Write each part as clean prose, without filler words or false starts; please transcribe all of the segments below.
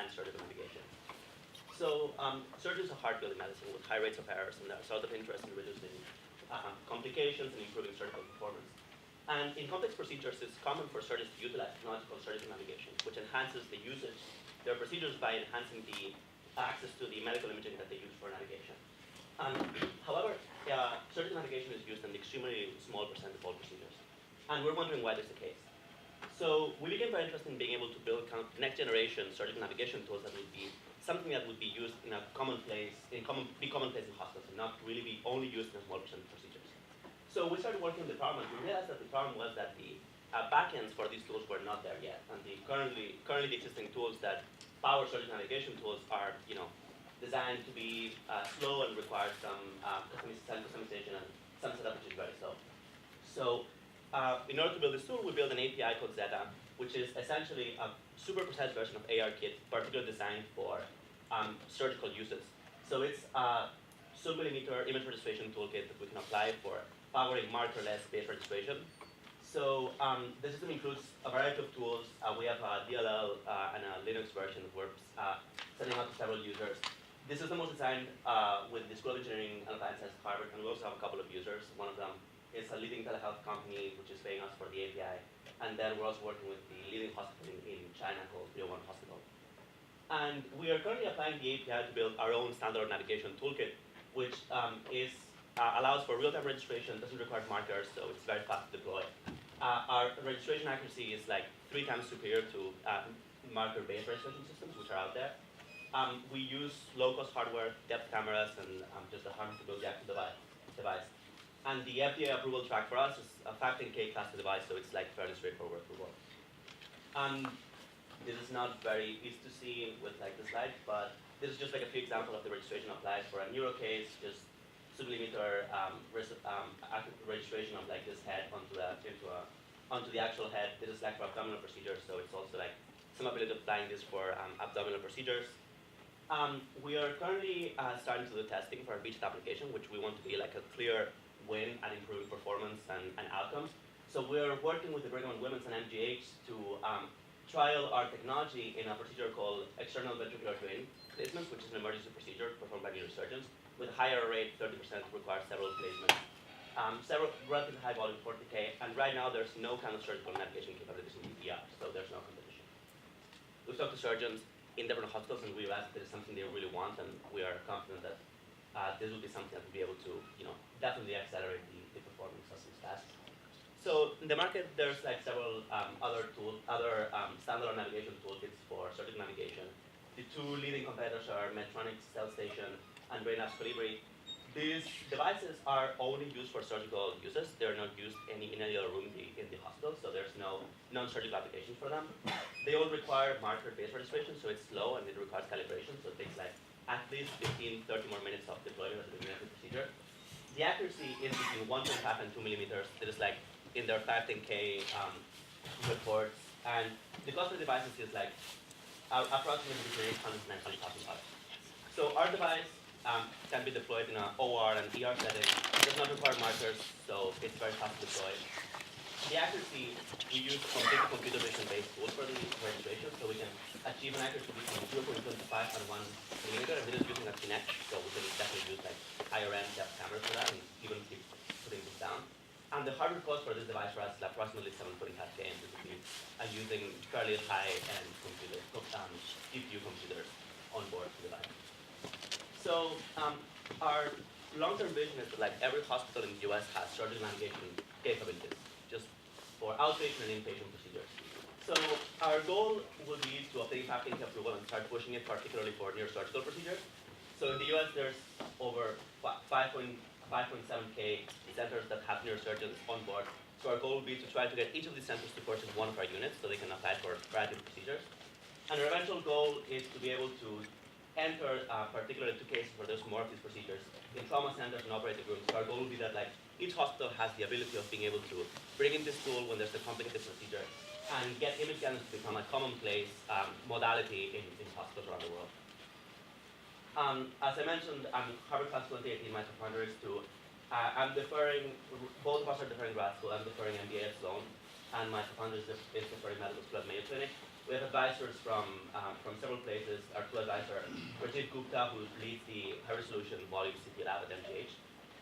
advanced surgical navigation. So surgery is a hard field in medicine with high rates of errors, and there's a lot of interest in reducing complications and improving surgical performance. And in complex procedures, it's common for surgeons to utilize technology called surgical navigation, which enhances the usage, their procedures by enhancing the access to the medical imaging that they use for navigation. However, surgical navigation is used in an extremely small percent of all procedures. And we're wondering why this is the case. So we became very interested in being able to build kind of next generation surgical navigation tools that would be something that would be used in a commonplace, be commonplace in hospitals and not really be only used in a small percent of procedures. So we started working on the problem, and we realized that the problem was that the backends for these tools were not there yet. And the currently the existing tools that power surgical navigation tools are, designed to be slow and require some customization and some setup which is very slow. So in order to build this tool, we built an API called Zeta, which is essentially a super precise version of ARKit, particularly designed for surgical uses. So it's a sub-millimeter image registration toolkit that we can apply for powering markerless base registration. So the system includes a variety of tools. We have a DLL and a Linux version that we're sending out to several users. This system was designed with the School of Engineering and Applied Science at Harvard, and we also have a couple of users. One of them is a leading telehealth company, which is paying us for the API. And then we're also working with the leading hospital in China called 301 Hospital. And we are currently applying the API to build our own standard navigation toolkit, which allows for real-time registration, doesn't require markers, so it's very fast to deploy. Our registration accuracy is like 3 times superior to marker-based registration systems, which are out there. We use low-cost hardware, depth cameras, and just a hard to build the actual device. And the FDA approval track for us is a 510K class device, so it's like fairly straightforward approval. This is not very easy to see with like the slide, but this is just like a few examples of the registration applied for a neuro case, just sub-millimeter registration of like this head onto the actual head. This is like for abdominal procedures, so it's also like some ability of applying this for abdominal procedures. We are currently starting to do testing for our beachhead application, which we want to be like a clear win and improving performance and outcomes. So we're working with the Brigham and Women's and MGH to trial our technology in a procedure called external ventricular drain placements, which is an emergency procedure performed by neurosurgeons. With a higher rate, 30% requires several placements. Several relatively high volume, 40K, and right now there's no kind of surgical navigation capabilities in the ER, so there's no competition. We've talked to surgeons in different hospitals, and we realized that it's something they really want, and we are confident that this will be something that will be able to, definitely accelerate the performance of these tasks. So in the market, there's like several other standalone navigation toolkits for surgical navigation. The 2 leading competitors are Medtronic's StealthStation and Brainlab's Colibri. These devices are only used for surgical uses. They're not used in any other room in the hospital, so there's no non-surgical applications for them. They all require marker-based registration, so it's slow and it requires calibration, so it takes like at least 15, 30 more minutes of deployment of the procedure. The accuracy is between 1.5 and 2 millimeters. It is like in their 510K reports, and the cost of the devices is like approximately between $800 and $900,000. So our device can be deployed in an OR and ER setting. It does not require markers, so it's very fast to deploy. The accuracy, we use complete computer vision-based tools for the registration, so we can achieve an accuracy between 0.25 and 1 millimeter, and this is using a Kinect, so we can definitely use like higher-end depth cameras for that, and even keep putting this down. And the hardware cost for this device for us is approximately $7.5K, and this is using fairly high-end GPU computers on board the device. So our long-term vision is that like every hospital in the US has surgical navigation capabilities, just for outpatient and inpatient procedures. So our goal will be to obtain 510K approval and start pushing it particularly for neurosurgical procedures. So in the US, there's over 5.7K centers that have neurosurgeons on board. So our goal will be to try to get each of these centers to purchase one of our units so they can apply for a variety of procedures. And our eventual goal is to be able to enter particularly 2 cases where there's more of these procedures in trauma centers and operating rooms. So our goal will be that like each hospital has the ability of being able to bring in this tool when there's a complicated procedure and get image scanners to become a commonplace modality in hospitals around the world. As I mentioned, I'm Harvard Class 2018, my co-founder is to, I'm deferring, both of us are deferring grad school, I'm deferring MBA at Sloan, and my co-founder is deferring medical school at Mayo Clinic. We have advisors from several places. Our two advisors, Rajiv Gupta, who leads the Higher Solution Volume CT Lab at MGH,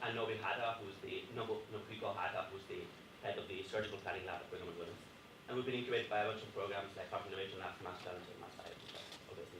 and Novi Hatta, Nobuhiko Hatta, who's the head of the Surgical Planning Lab at Brigham and Women's. And we've been incubated by a bunch of programs like Heart Innovation Labs, Mass Talent, and Mass Science, obviously.